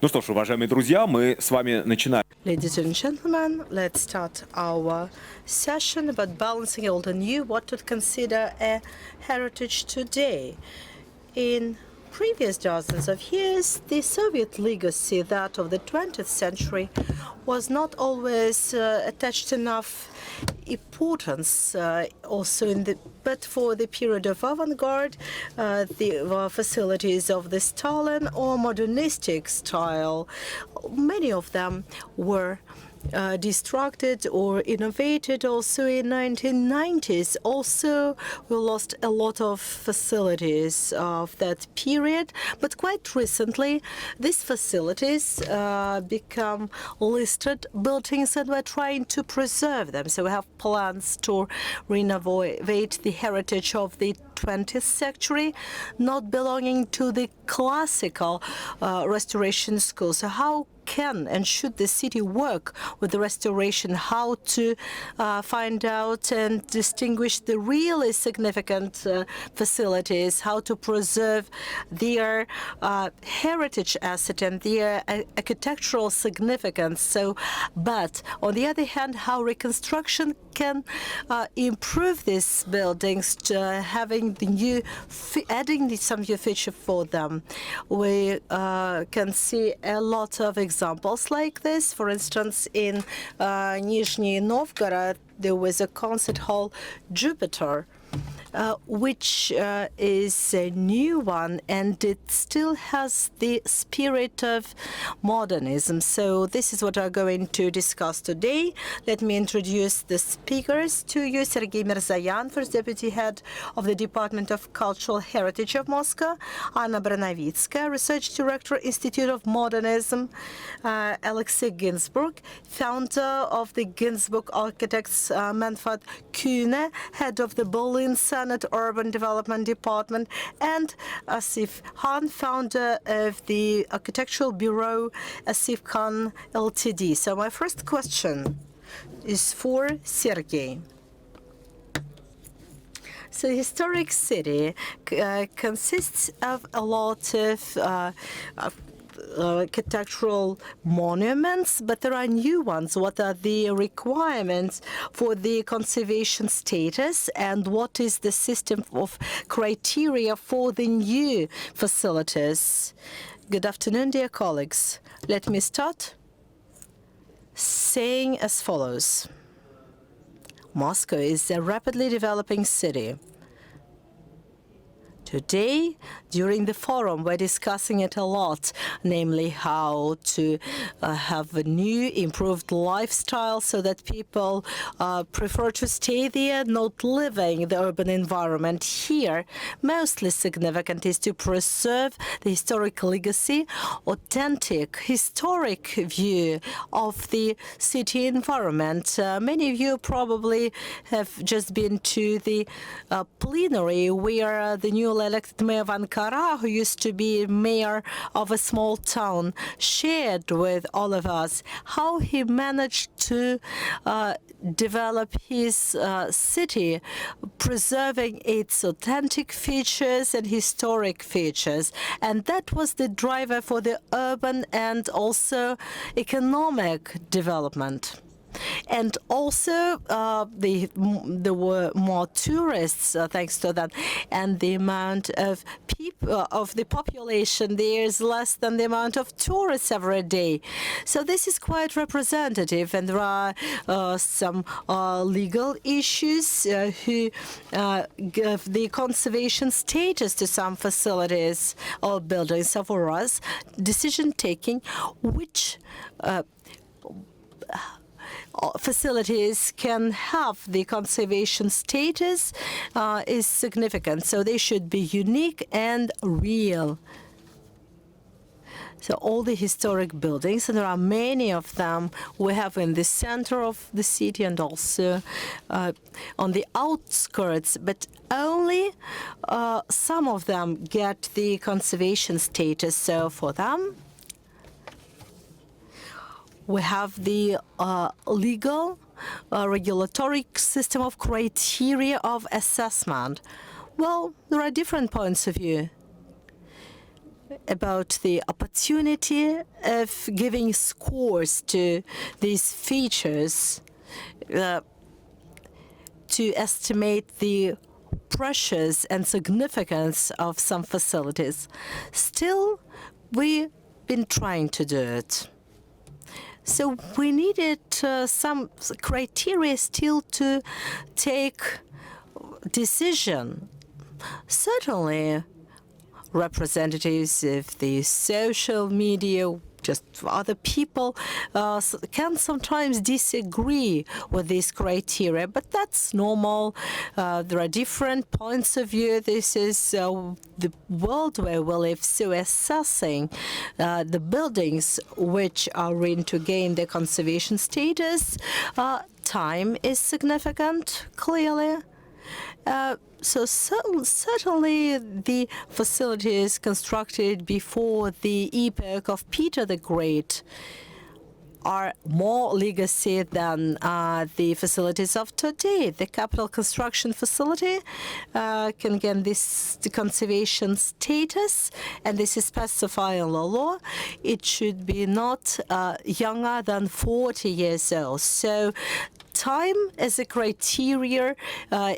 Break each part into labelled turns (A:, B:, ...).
A: Ну что ж, уважаемые друзья, мы с вами начинаем.
B: Ladies and gentlemen, let's start our session about balancing old and new, what to consider a heritage today. In previous dozens of years, the Soviet legacy, that of the 20th century, was not always attached enough importance but for the period of avant-garde, the facilities of the Stalin or modernistic style, many of them were destructed or innovated also in 1990s. Also, we lost a lot of facilities of that period, but quite recently, these facilities become listed buildings and we're trying to preserve them. So we have plans to renovate the heritage of the 20th century, not belonging to the classical restoration school. So how can and should the city work with the restoration? How to find out and distinguish the really significant facilities, how to preserve their heritage asset and their architectural significance. But on the other hand, how reconstruction can improve these buildings, having the new, adding some new feature for them. We can see a lot of examples like this. For instance, in Nizhny Novgorod, there was a concert hall, Jupiter, which is a new one, and it still has the spirit of modernism. So this is what we're going to discuss today. Let me introduce the speakers to you. Sergei Mirzayan, First Deputy Head of the Department of Cultural Heritage of Moscow. Anna Branovitskaya, Research Director, Institute of Modernism. Alexei Ginsburg, founder of the Ginsburg Architects. Manfred Kühne, Head of the Berlin Senate Urban Development Department, and Asif Khan, founder of the Architectural Bureau Asif Khan Ltd. So my first question is for Sergei. So historic city consists of a lot of architectural monuments, but there are new ones. What are the requirements for the conservation status, and what is the system of criteria for the new facilities? Good afternoon, dear colleagues. Let me start saying as follows. Moscow is a rapidly developing city. Today, during the forum, we're discussing it a lot, namely how to have a new, improved lifestyle so that people prefer to stay there, not living the urban environment. Here, mostly significant is to preserve the historic legacy, authentic, historic view of the city environment. Many of you probably have just been to the plenary where the newly elected mayor of Ankara, who used to be mayor of a small town, shared with all of us how he managed to develop his city, preserving its authentic features and historic features. And that was the driver for the urban and also economic development. And also, there were more tourists thanks to that, and the amount of people of the population there is less than the amount of tourists every day. So this is quite representative, and there are some legal issues who give the conservation status to some facilities or buildings. So for us, decision taking which facilities can have the conservation status is significant. So they should be unique and real. So all the historic buildings, and there are many of them, we have in the center of the city and also on the outskirts, but only some of them get the conservation status. So for them, we have the legal regulatory system of criteria of assessment. Well, there are different points of view. about the opportunity of giving scores to these features to estimate the pressures and significance of some facilities. Still, we've been trying to do it. So we needed some criteria still to take decision. Certainly, representatives of the social media, just other people, can sometimes disagree with these criteria, but that's normal. There are different points of view. This is the world where we live. So assessing the buildings which are going to gain the conservation status, time is significant, clearly. So certainly the facilities constructed before the epoch of Peter the Great are more legacy than the facilities of today. The capital construction facility can get this conservation status, and this is specified in the law. It should be not younger than 40 years old. So time as a criteria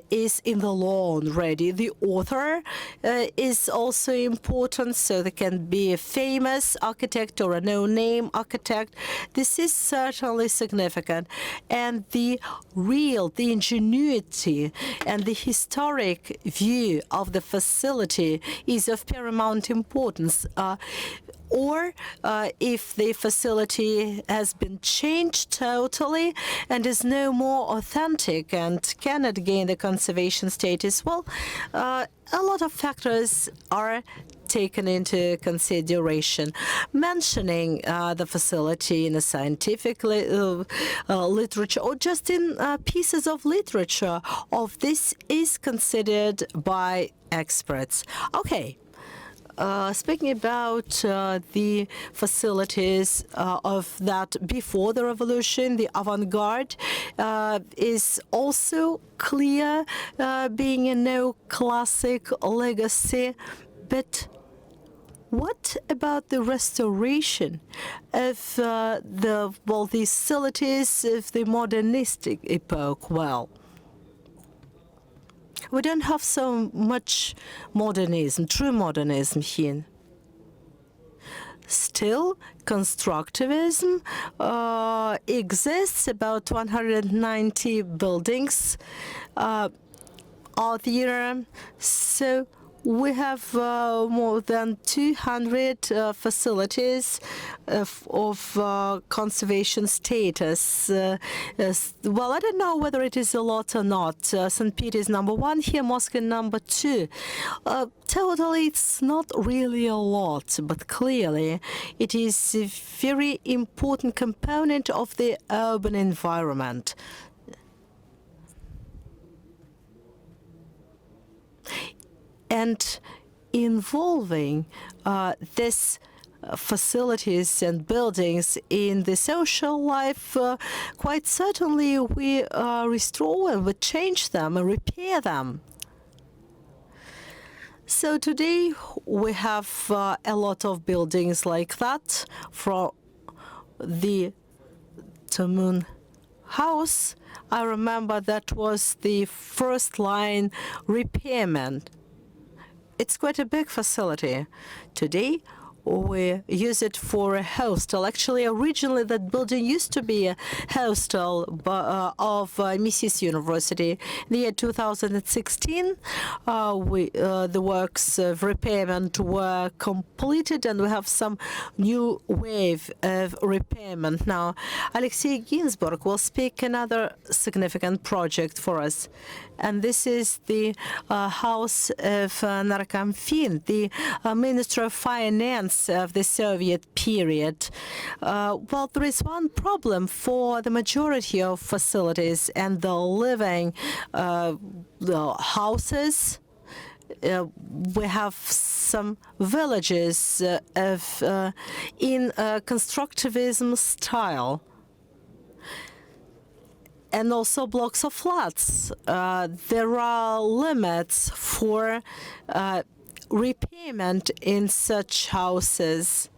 B: is in the law already. The author is also important, so there can be a famous architect or a no-name architect. This is certainly significant. And the ingenuity and the historic view of the facility is of paramount importance. Or if the facility has been changed totally and is no more authentic and cannot gain the conservation status, well, a lot of factors are taken into consideration. Mentioning the facility in a scientific literature or just in pieces of literature of this is considered by experts. Okay. Speaking about the facilities of that before the revolution, the avant-garde is also clear, being a neoclassic legacy. But what about the restoration of the facilities of the modernistic epoch? Well, we don't have so much modernism, true modernism here. Still, constructivism exists. About 190 buildings are there. So we have more than 200 facilities of conservation status. Well, I don't know whether it is a lot or not. St. Peter is number 1 here, Moscow number 2. Totally, it's not really a lot, but clearly it is a very important component of the urban environment. And involving this facilities and buildings in the social life, quite certainly we restore and we change them and repair them. So today we have a lot of buildings like that. From the Tamun house, I remember that was the first line repairment. It's quite a big facility. Today, we use it for a hostel. Actually, originally that building used to be a hostel of Mises University. In the year 2016, the works of repairment were completed, and we have some new wave of repairment now. Alexei Ginsburg will speak another significant project for us, and this is the house of Narkomfin, the Minister of Finance of the Soviet period. Well, there is one problem for the majority of facilities and the living the houses. We have some villages in constructivism style, and also blocks of flats. There are limits for repayment in such houses.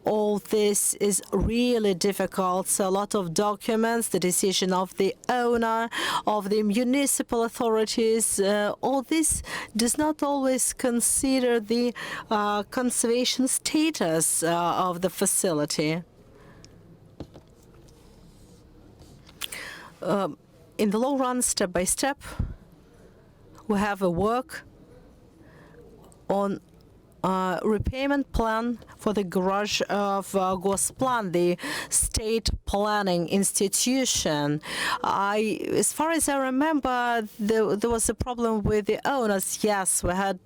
B: All this is really difficult. So a lot of documents, the decision of the owner, of the municipal authorities, all this does not always consider the conservation status of the facility. In the long run, step by step, we have a work on repayment plan for the garage of Gosplan, the state planning institution. As far as I remember, there was a problem with the owners. Yes, we had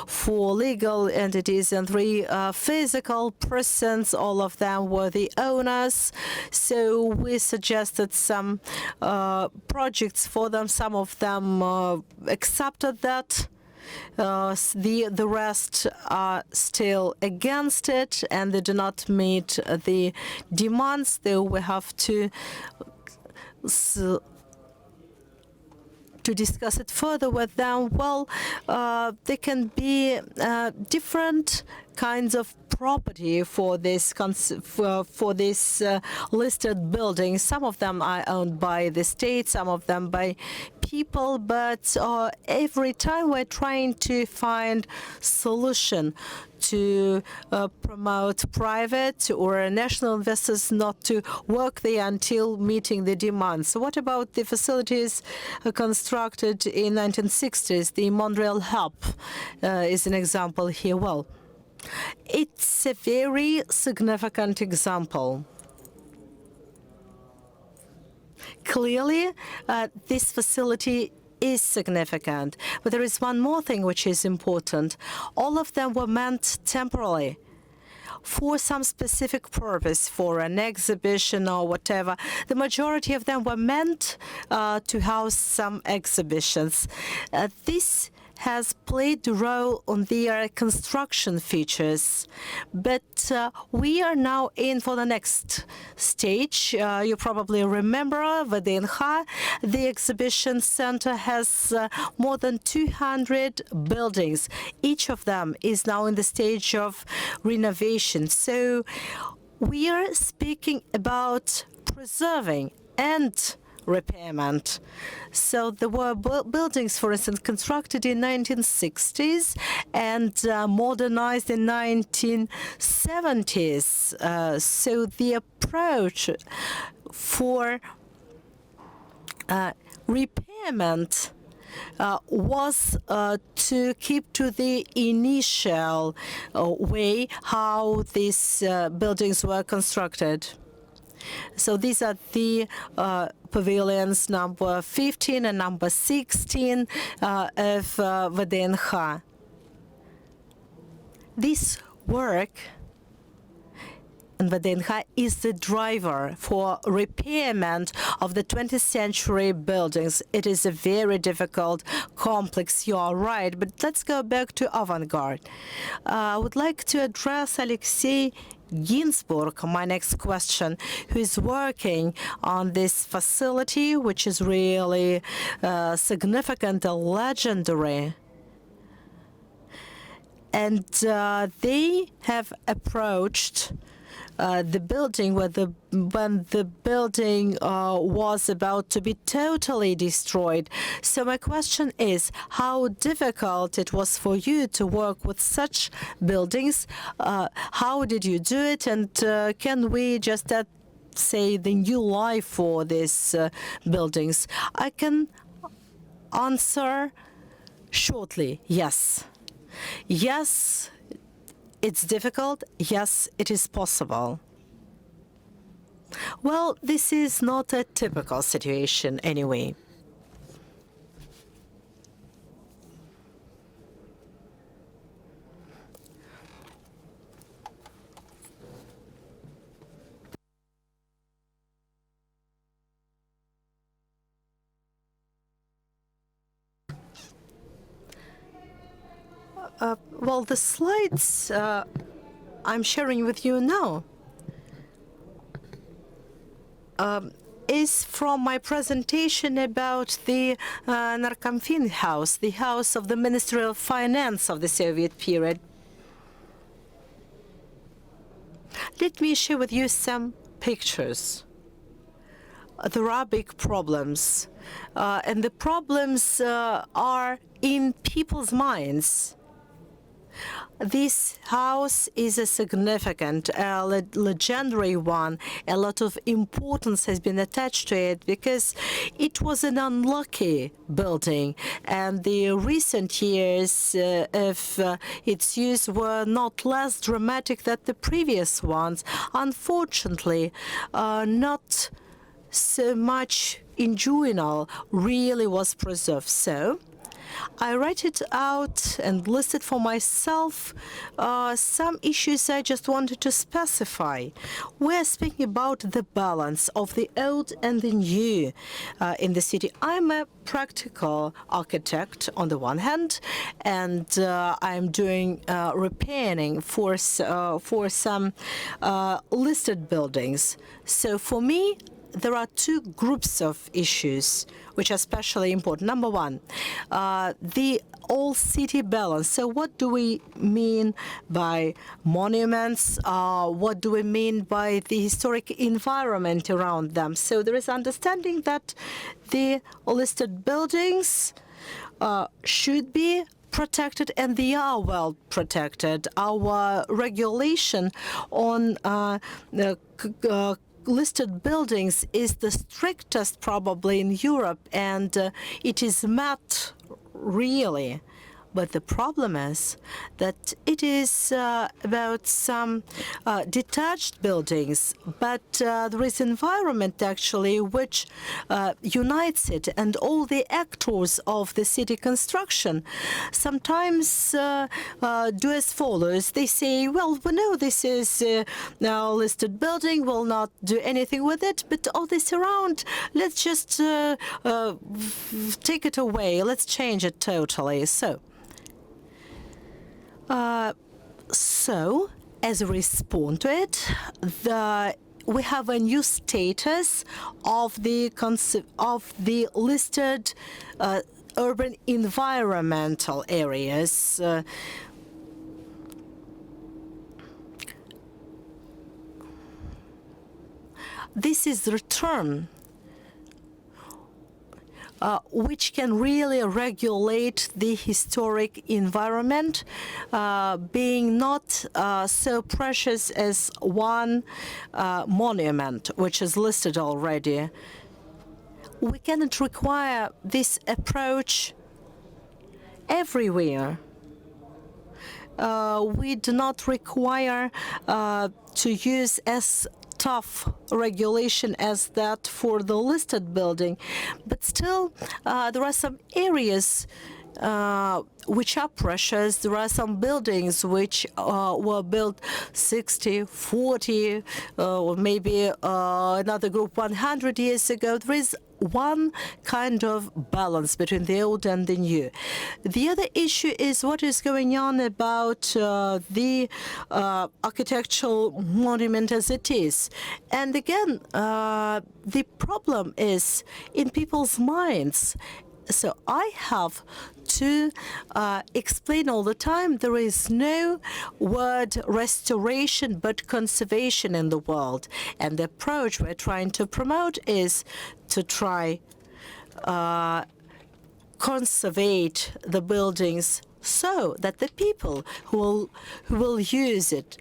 B: 4 legal entities and 3 physical persons. All of them were the owners. So we suggested some projects for them. Some of them accepted that. The rest are still against it, and they do not meet the demands. Though we have to discuss it further with them. Well, there can be different kinds of property for this listed buildings. Some of them are owned by the state, some of them by people, but every time we're trying to find solution to promote private or national investors not to work there until meeting the demands. So what about the facilities constructed in 1960s? The Montreal Hub is an example here. Well, it's a very significant example. Clearly, this facility is significant. But there is one more thing which is important. All of them were meant temporarily for some specific purpose, for an exhibition or whatever. The majority of them were meant to house some exhibitions. This has played a role on their construction features. But we are now in for the next stage. You probably remember VDNH. The exhibition center has more than 200 buildings. Each of them is now in the stage of renovation. So we are speaking about preserving and repayment. So there were buildings, for instance, constructed in 1960s and modernized in 1970s. So the approach for repayment was to keep to the initial way how these buildings were constructed. So these are the pavilions number 15 and number 16 of VDNH. This work in VDNH is the driver for repairment of the 20th century buildings. It is a very difficult, complex, you are right, but let's go back to avant-garde. I would like to address Alexei Ginsburg, my next question, who is working on this facility, which is really significant and legendary. And they have approached the building when the building was about to be totally destroyed. So my question is, how difficult it was for you to work with such buildings? How did you do it? And can we just say the new life for these buildings? I can answer shortly, yes. Yes, it's difficult. Yes, it is possible. Well, this is not a typical situation anyway. Well, the slides I'm sharing with you now, is from my presentation about the Narkomfin house, the house of the Ministry of Finance of the Soviet period. Let me share with you some pictures. There are big problems, and the problems are in people's minds. This house is a significant, legendary one. A lot of importance has been attached to it because it was an unlucky building, and the recent years of its use were not less dramatic than the previous ones. Unfortunately, not so much inguinal really was preserved. So I write it out and listed for myself some issues I just wanted to specify. We're speaking about the balance of the old and the new in the city. I'm a practical architect on the one hand, and I'm doing repairing for some listed buildings. So for me, there are two groups of issues which are especially important. Number one, the all city balance. So what do we mean by monuments? What do we mean by the historic environment around them? So there is understanding that the listed buildings should be protected, and they are well protected. Our regulation on listed buildings is the strictest probably in Europe, and it is met really. But the problem is that it is about some detached buildings, but there is environment actually which unites it, and all the actors of the city construction sometimes do as follows. They say, well, we know this is now a listed building, we'll not do anything with it, but all this around, let's just take it away, let's change it totally. So, as a response to it, we have a new status of the listed urban environmental areas. This is the term which can really regulate the historic environment, being not so precious as one monument, which is listed already. We cannot require this approach everywhere. We do not require to use as tough regulation as that for the listed building, but still there are some areas which are precious. There are some buildings which were built 60, 40, or maybe another group 100 years ago. There is one kind of balance between the old and the new. The other issue is what is going on about the architectural monument as it is. And again, the problem is in people's minds. So I have to explain all the time there is no word restoration but conservation in the world. And the approach we're trying to promote is to try conservate the buildings so that the people who will use it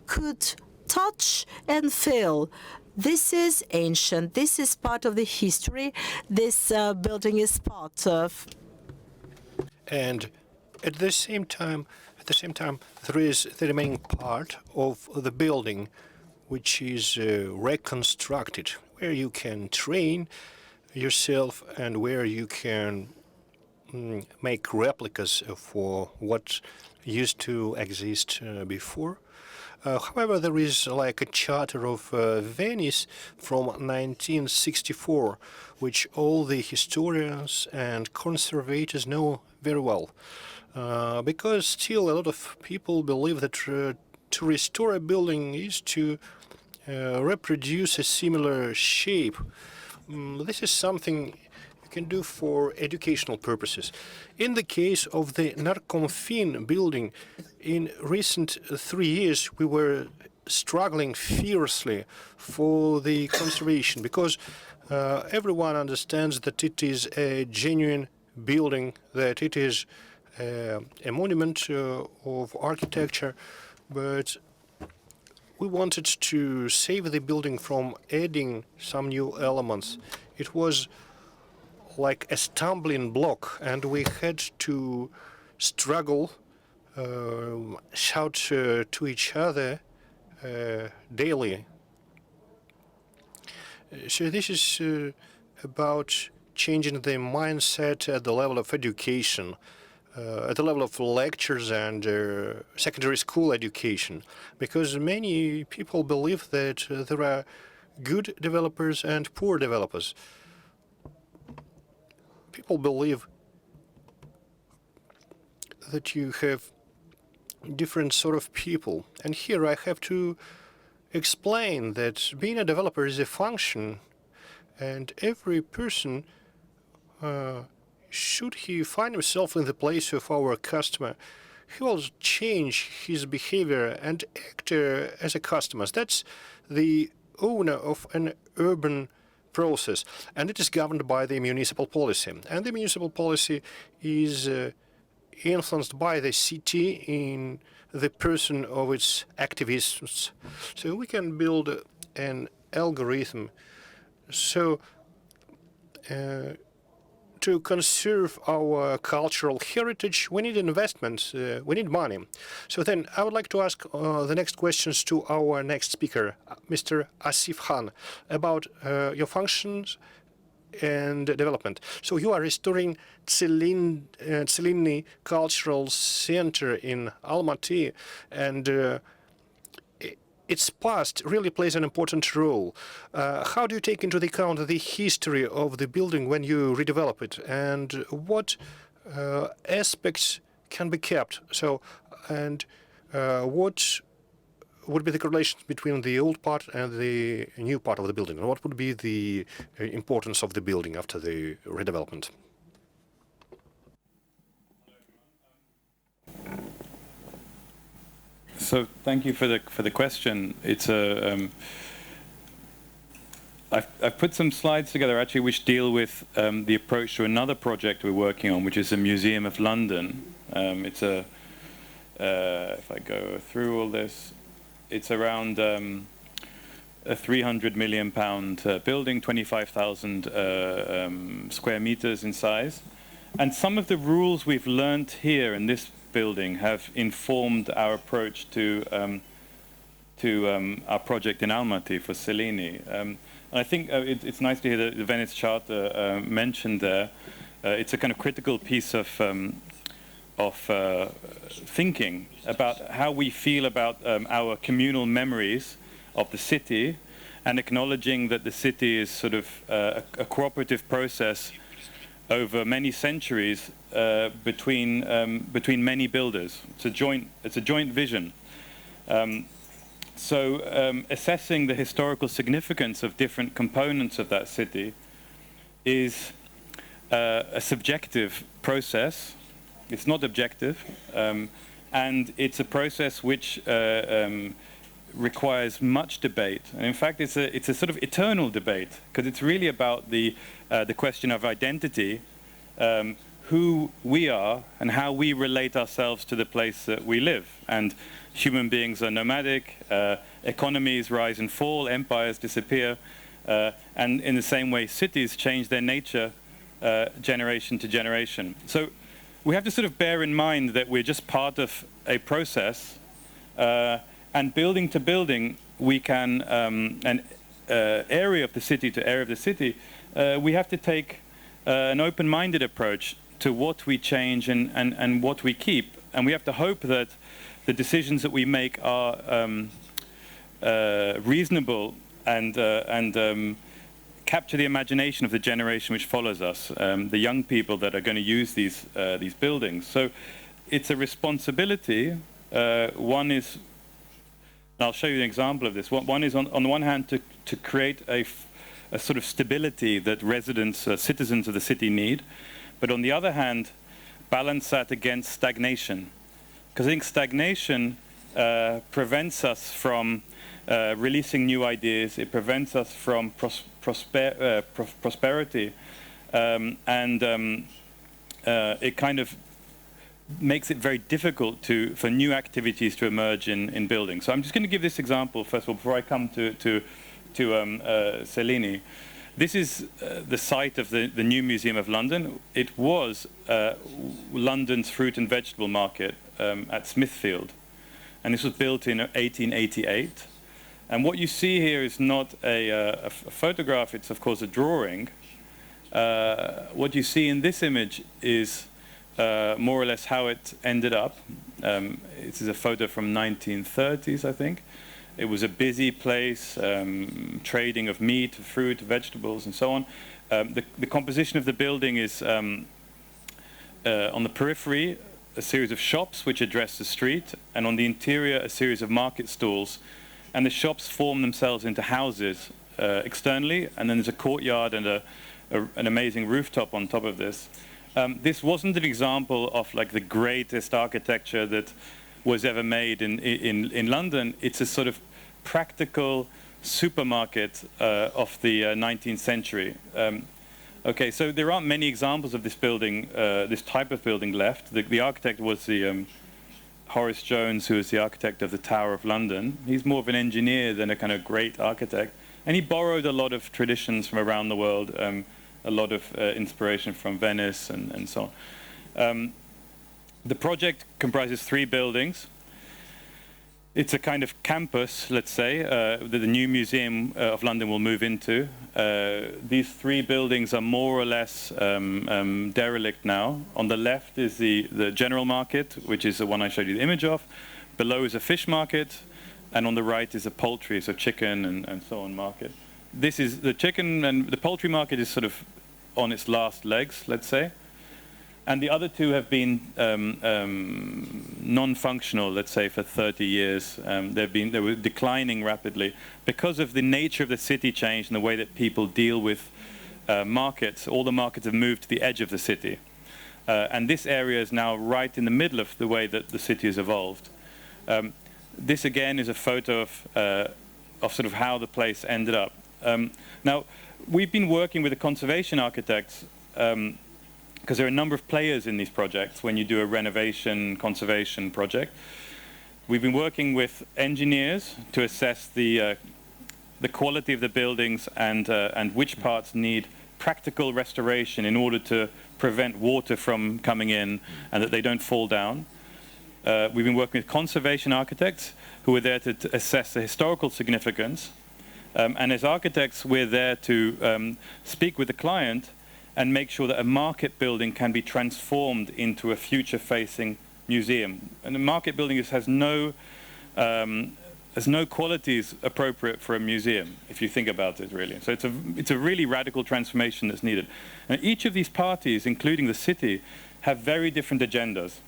B: could touch and feel. This is ancient. This is part of the history. This building is part of.
C: And at the same time, there is the remaining part of the building, which is reconstructed, where you can train yourself and where you can make replicas for what used to exist before. However, there is like a charter of Venice from 1964, which all the historians and conservators know very well, because still a lot of people believe that to restore a building is to reproduce a similar shape. This is something you can do for educational purposes. In the case of the Narkomfin building, in recent 3 years, we were struggling fiercely for the conservation because everyone understands that it is a genuine building, that it is a monument of architecture, but we wanted to save the building from adding some new elements. It was like a stumbling block, and we had to struggle, shout to each other daily. So this is about changing the mindset at the level of education, at the level of lectures and secondary school education, because many people believe that there are good developers and poor developers. People believe that you have different sort of people, and here I have to explain that being a developer is a function, and every person should he find himself in the place of our customer, he will change his behavior and act as a customer. That's the owner of an urban process, and it is governed by the municipal policy. And the municipal policy is influenced by the city in the person of its activists. So we can build an algorithm. So to conserve our cultural heritage, we need investments, we need money. So then I would like to ask the next questions to our next speaker, Mr. Asif Khan, about your functions and development. So you are restoring Tselinniy Cultural Center in Alma-Ata, and its past really plays an important role. How do you take into account the history of the building when you redevelop it, and what aspects can be kept? So, and what would be the correlation between the old part and the new part of the building? And what would be the importance of the building after the redevelopment?
D: So thank you for the question. It's a I've put some slides together actually which deal with the approach to another project we're working on, which is the Museum of London. It's a if I go through all this, it's around a £300 million building, 25,000 square meters in size, and some of the rules we've learned here in this building have informed our approach to our project in Almaty for Tselinniy. I think it's nice to hear the Venice Charter mentioned there. It's a kind of critical piece of thinking about how we feel about our communal memories of the city, and acknowledging that the city is sort of a cooperative process over many centuries between many builders. It's a joint vision. So assessing the historical significance of different components of that city is a subjective process. It's not objective, and it's a process which requires much debate. And in fact, it's a sort of eternal debate, because it's really about the question of identity, who we are and how we relate ourselves to the place that we live. And human beings are nomadic, economies rise and fall, empires disappear, and in the same way cities change their nature generation to generation. So we have to sort of bear in mind that we're just part of a process, and building to building, we can, an area of the city to area of the city, we have to take an open-minded approach to what we change and what we keep. And we have to hope that the decisions that we make are reasonable and capture the imagination of the generation which follows us, the young people that are going to use these buildings. So it's a responsibility. One is I'll show you an example of this. One is on the one hand to create a sort of stability that residents, citizens of the city need, but on the other hand, balance that against stagnation. Because I think stagnation prevents us from releasing new ideas, it prevents us from prosperity, and it kind of makes it very difficult for new activities to emerge in buildings. So I'm just going to give this example first of all before I come to Tselinniy. This is the site of the new Museum of London. It was London's fruit and vegetable market at Smithfield, and this was built in 1888. And what you see here is not a photograph; it's of course a drawing. What you see in this image is more or less how it ended up. This is a photo from 1930s, I think. It was a busy place, trading of meat, fruit, vegetables, and so on. The composition of the building is on the periphery, a series of shops which address the street, and on the interior, a series of market stalls. And the shops form themselves into houses externally, and then there's a courtyard and an amazing rooftop on top of this. This wasn't an example of like the greatest architecture that was ever made in London. It's a sort of practical supermarket of the 19th century. Okay, so there aren't many examples of this building, this type of building left. The architect was the Horace Jones, who was the architect of the Tower of London. He's more of an engineer than a kind of great architect. And he borrowed a lot of traditions from around the world, a lot of inspiration from Venice and so on. The project comprises 3 buildings. It's a kind of campus, let's say, that the new Museum of London will move into. These 3 buildings are more or less derelict now. On the left is the general market, which is the one I showed you the image of. Below is a fish market, and on the right is a poultry, so chicken and so on market. This is the chicken and the poultry market is sort of on its last legs, let's say. And the other 2 have been non-functional, let's say, for 30 years. They were declining rapidly because of the nature of the city change and the way that people deal with markets. All the markets have moved to the edge of the city. And this area is now right in the middle of the way that the city has evolved. This, again, is a photo of sort of how the place ended up. Now, we've been working with the conservation architects because there are a number of players in these projects when you do a renovation conservation project. We've been working with engineers to assess the quality of the buildings and which parts need practical restoration in order to prevent water from coming in and that they don't fall down. We've been working with conservation architects who are there to assess the historical significance. And as architects, we're there to speak with the client and make sure that a market building can be transformed into a future-facing museum. And a market building has no qualities appropriate for a museum, if you think about it, really. So it's a really radical transformation that's needed. And each of these parties, including the city, have very different agendas.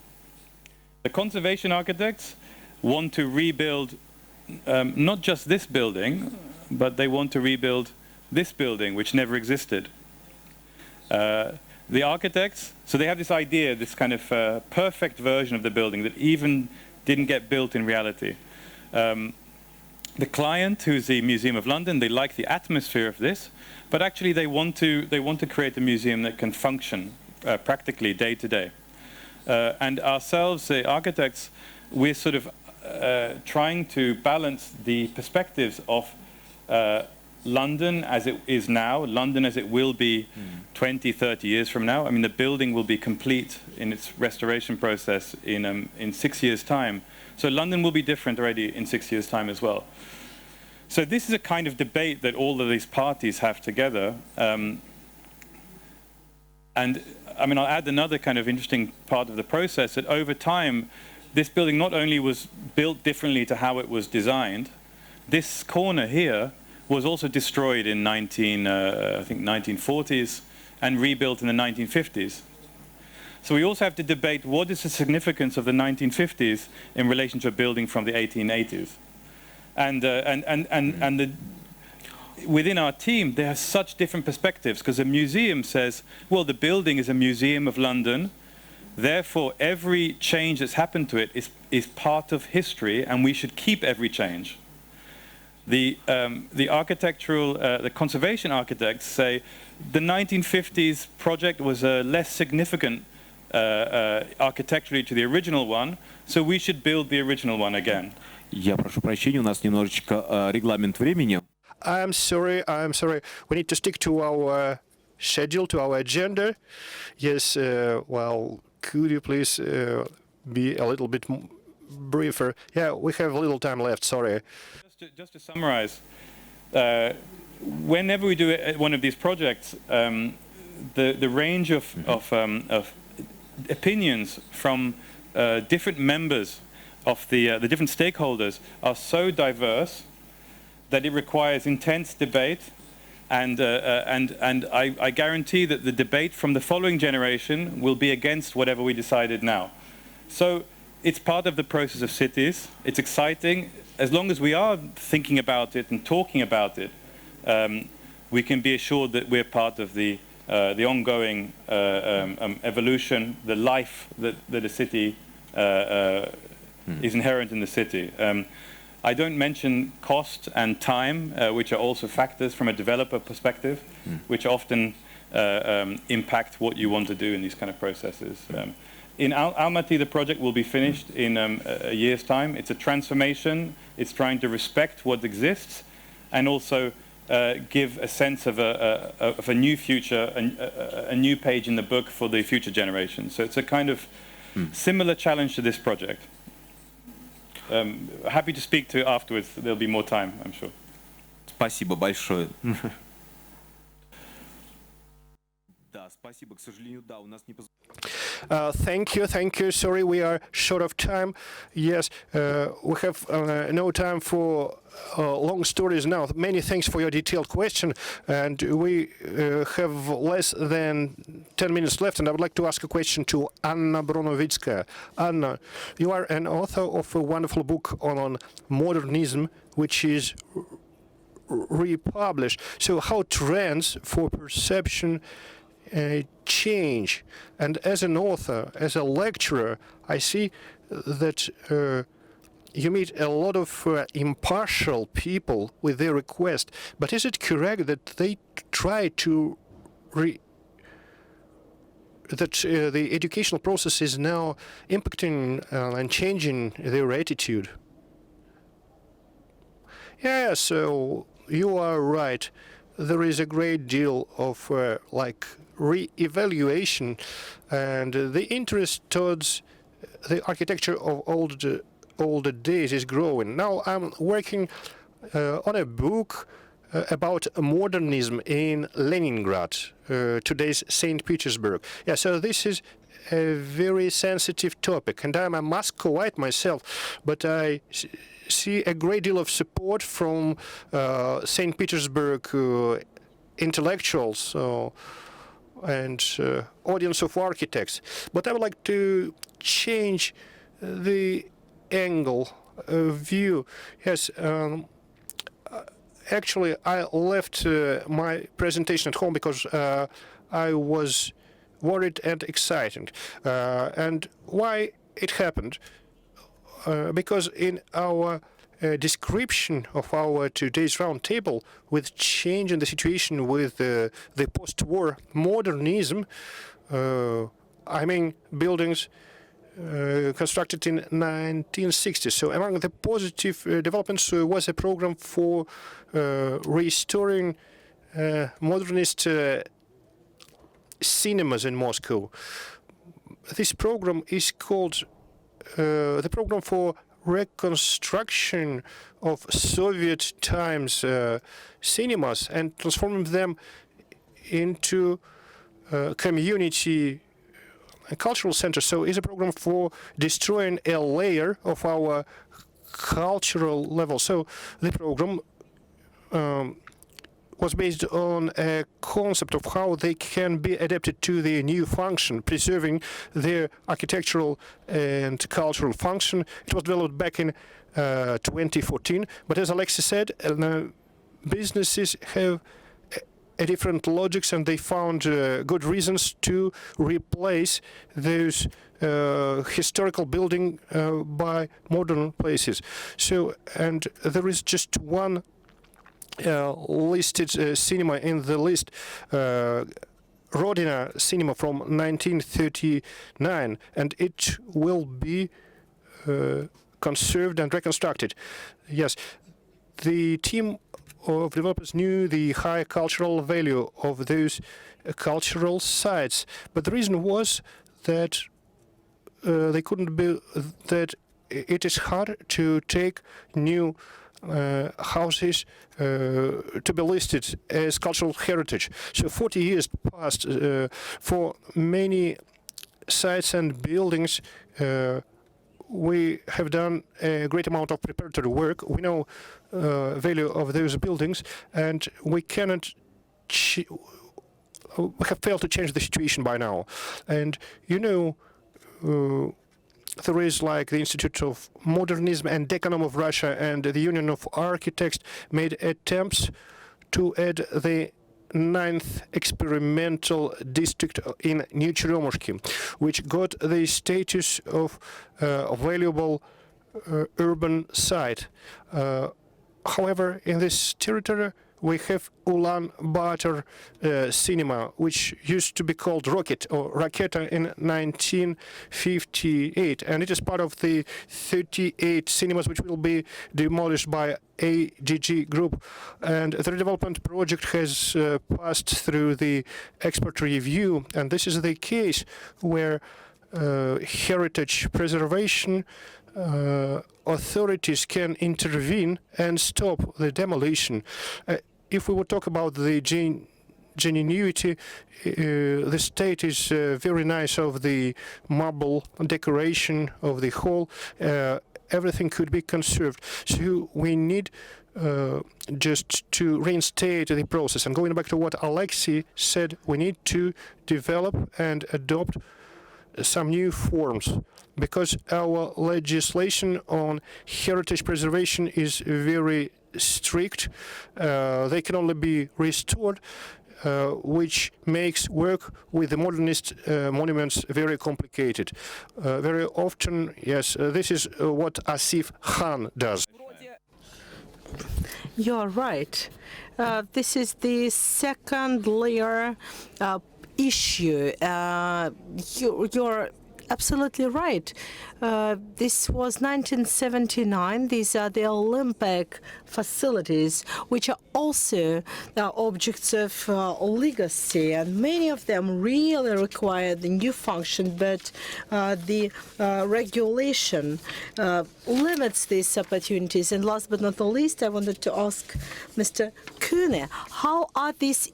D: The conservation architects want to rebuild not just this building, but they want to rebuild this building, which never existed. The architects, so they have this idea, this kind of perfect version of the building that even didn't get built in reality. The client, who's the Museum of London, they like the atmosphere of this, but actually they want to create a museum that can function practically day to day. And ourselves, the architects, we're sort of trying to balance the perspectives of London as it is now, London as it will be 20, 30 years from now. I mean, the building will be complete in its restoration process in 6 years' time. So London will be different already in 6 years' time as well. So this is a kind of debate that all of these parties have together. And I mean, I'll add another kind of interesting part of the process, that over time, this building not only was built differently to how it was designed, this corner here was also destroyed in I think 1940s and rebuilt in the 1950s. So we also have to debate what is the significance of the 1950s in relation to a building from the 1880s. Within our team, there are such different perspectives, because a museum says, well, the building is a museum of London, therefore every change that's happened to it is part of history, and we should keep every change. The conservation architects say the 1950s project was less significant architecturally to the original one, so we should build the original one again.
A: Я прошу прощения, у нас немножечко регламент времени.
C: I'm sorry. We need to stick to our schedule, to our agenda. Yes, well, could you please be a little bit briefer? Yeah, we have a little time left, sorry.
D: Just to summarize, whenever we do one of these projects, the range of opinions from different members of the different stakeholders are so diverse that it requires intense debate, and I guarantee that the debate from the following generation will be against whatever we decided now. So it's part of the process of cities. It's exciting. As long as we are thinking about it and talking about it, we can be assured that we're part of the ongoing evolution, the life that a city is inherent in the city. I don't mention cost and time, which are also factors from a developer perspective, which often impact what you want to do in these kind of processes. In Alma-Ata, the project will be finished in a year's time. It's a transformation. It's trying to respect what exists and also give a sense of a new future, a new page in the book for the future generations. So it's a kind of similar challenge to this project. Happy to speak to afterwards. There'll be more time, I'm sure.
A: Спасибо большое. Да, спасибо. К сожалению, да, у нас не
C: Thank you. Sorry, we are short of time. Yes, we have no time for long stories now. Many thanks for your detailed question. And we have less than 10 minutes left. And I would like to ask a question to Anna Bronovitskaya. Anna, you are an author of a wonderful book on modernism, which is republished. So how trends for perception change, and as an author, as a lecturer, I see that you meet a lot of impartial people with their request. But is it correct that they try to the educational process is now impacting and changing their attitude? Yeah, so you are right. There is a great deal of re-evaluation, and the interest towards the architecture of older days is growing. Now I'm working on a book about modernism in Leningrad, today's St. Petersburg. Yeah, so this is a very sensitive topic, and I'm a Moscowite myself, but I see a great deal of support from St. Petersburg intellectuals and audience of architects. But I would like to change the angle of view. Yes, actually, I left my presentation at home because I was worried and excited. And why it happened? Because in our description of our today's roundtable, with change in the situation with the post-war modernism, I mean buildings constructed in 1960s. So among the positive developments was a program for restoring modernist cinemas in Moscow. This program is called the Program for Reconstruction of Soviet times cinemas and transforming them into community cultural centers. So it's a program for destroying a layer of our cultural level. So the program was based on a concept of how they can be adapted to the new function, preserving their architectural and cultural function. It was developed back in 2014. But as Alexei said, businesses have a different logics, and they found good reasons to replace those historical building by modern places. So, and there is just one listed cinema in the list, Rodina cinema from 1939, and it will be conserved and reconstructed. Yes, the team of developers knew the high cultural value of those cultural sites, but the reason was that they couldn't be, that it is hard to take new houses to be listed as cultural heritage. So 40 years passed for many sites and buildings. We have done a great amount of preparatory work. We know value of those buildings, and we cannot. We have failed to change the situation by now. And you know, there is like the Institute of Modernism and Decanom of Russia and the Union of Architects made attempts to add the 9th experimental district in New Chernomorski, which got the status of a valuable urban site. However, in this territory, we have Ulan-Bator cinema, which used to be called Rocket or Raketa in 1958, and it is part of the 38 cinemas which will be demolished by AGG Group. And the redevelopment project has passed through the expert review, and this is the case where heritage preservation authorities can intervene and stop the demolition. If we would talk about the genuinity, the state is very nice of the marble decoration of the hall. Everything could be conserved. So we need just to reinstate the process. And going back to what Alexei said, we need to develop and adopt some new forms, because our legislation on heritage preservation is very strict. They can only be restored, which makes work with the modernist monuments very complicated. Very often, yes, this is what Asif Khan does.
B: You're right. This is the second layer issue. You're absolutely right. This was 1979. These are the Olympic facilities, which are also objects of legacy, and many of them really require the new function, but the regulation limits these opportunities. And last but not the least, I wanted to ask Mr. Kühne, how are these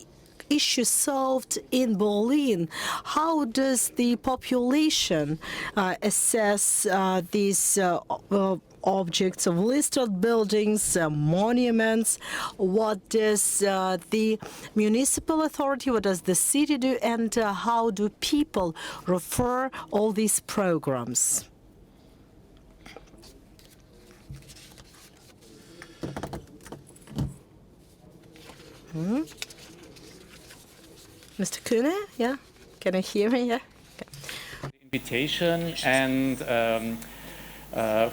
B: issues solved in Berlin? How does the population assess these objects of listed buildings, monuments? What does the municipal authority, what does the city do, and how do people refer all these programs? Mr. Kühne, yeah? Can you hear me? Yeah? Okay.
D: Invitation and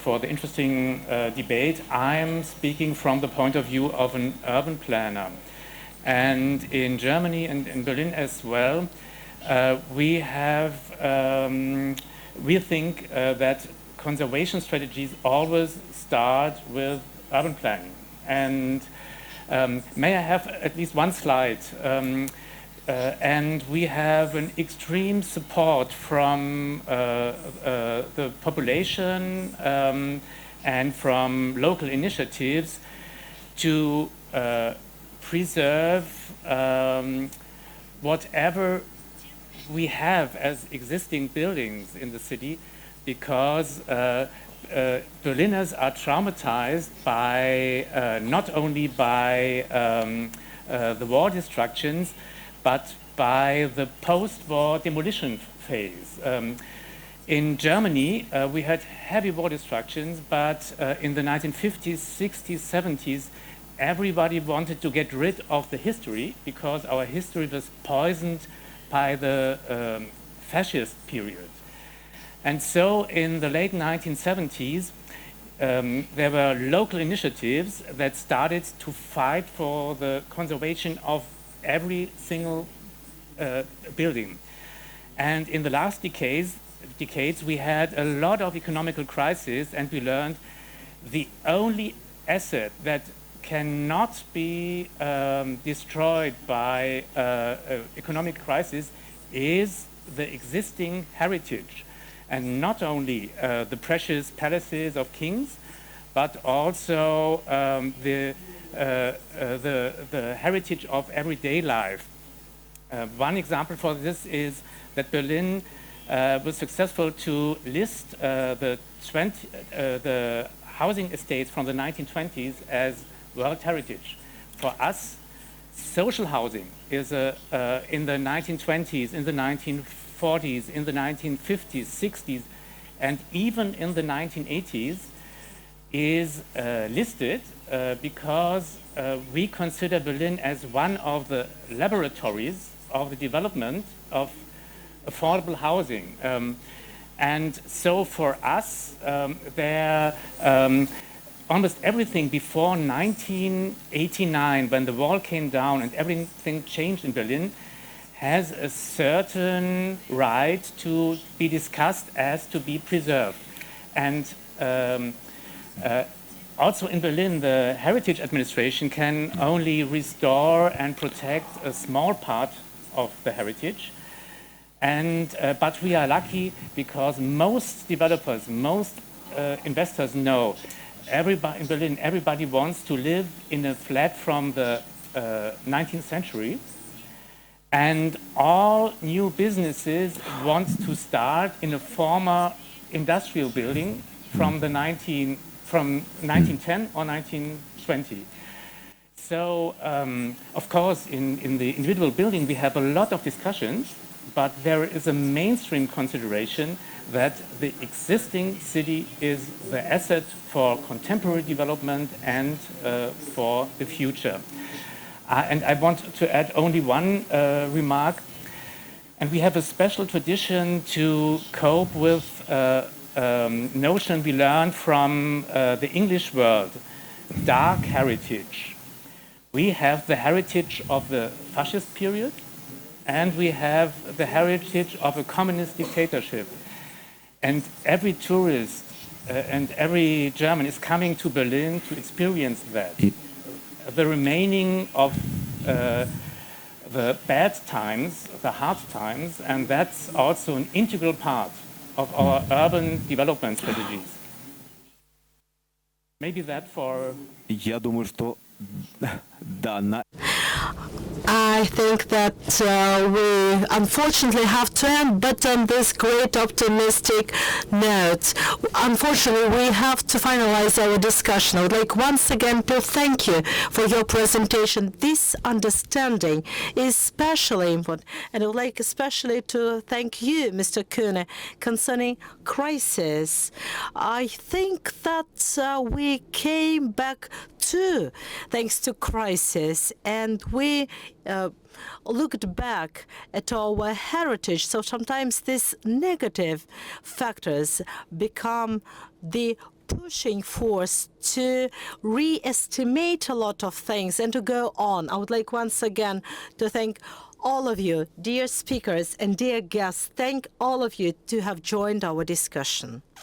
D: for the interesting debate. I'm speaking from the point of view of an urban planner. And in Germany and in Berlin as well, we think that conservation strategies always start with urban planning. And may I have at least one slide? And we have an extreme support from the population and from local initiatives to preserve whatever we have as existing buildings in the city, because Berliners are traumatized by not only by
E: the war destructions, but by the post-war demolition phase. In Germany, we had heavy war destructions, but in the 1950s, 60s, 70s, everybody wanted to get rid of the history because our history was poisoned by the fascist period. And so in the late 1970s, there were local initiatives that started to fight for the conservation of every single building. And in the last decades, we had a lot of economical crises, and we learned the only asset that cannot be destroyed by economic crisis is the existing heritage. And not only the precious palaces of kings, but also the heritage of everyday life. One example for this is that Berlin was successful to list the housing estates from the 1920s as World Heritage. For us, social housing is in the 1920s, in the 1940s, in the 1950s, 60s, and even in the 1980s is listed because we consider Berlin as one of the laboratories of the development of affordable housing. And so for us, almost everything before 1989, when the wall came down and everything changed in Berlin, has a certain right to be discussed as to be preserved. And also in Berlin, the Heritage Administration can only restore and protect a small part of the heritage. And, but we are lucky because most developers, most investors know everybody in Berlin, everybody wants to live in a flat from the 19th century. And all new businesses want to start in a former industrial building from 1910 or 1920. So, of course, in the individual building, we have a lot of discussions, but there is a mainstream consideration that the existing city is the asset for contemporary development and for the future. And I want to add only one remark. And we have a special tradition to cope with notion we learned from the English world, dark heritage. We have the heritage of the fascist period, and we have the heritage of a communist dictatorship. And every tourist and every German is coming to Berlin to experience that. The remaining of the bad times, the hard times, and that's also an integral part of our urban development strategies. Maybe that for...
A: Я думаю, что да,
B: I think that we unfortunately have to end, but on this great optimistic note. Unfortunately, we have to finalize our discussion. I would like once again to thank you for your presentation. This understanding is especially important, and I would like especially to thank you, Mr. Kühne, concerning crisis. I think that we came back too, thanks to crisis, and we looked back at our heritage. So sometimes these negative factors become the pushing force to re-estimate a lot of things and to go on. I would like once again to thank all of you, dear speakers and dear guests. Thank all of you to have joined our discussion.